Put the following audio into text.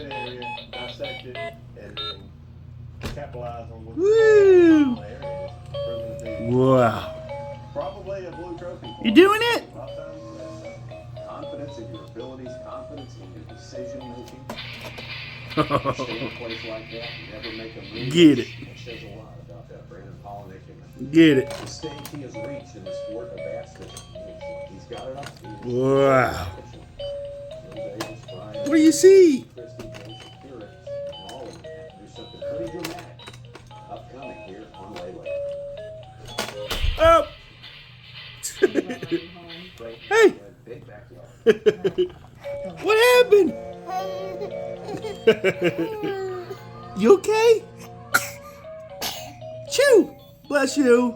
area, dissect it, and capitalize on what Woo! the area is. Proven to be Wow. probably a blue trophy. You doing it? A lot of times it's confidence in your abilities, confidence in your decision making. Stay in a place like that, never make a move. Get it. It says a lot about that. Brandon Polnick and Get it. the stage he has reached in the sport of bass fishing. He's got it up. Wow. Davis, Brian, What do you see? Christie, James Shapiro, and all of them have to do something pretty dramatic upcoming here on Lele. Up. Great, Hey. big backyard. What happened? You okay? Chew. Bless you.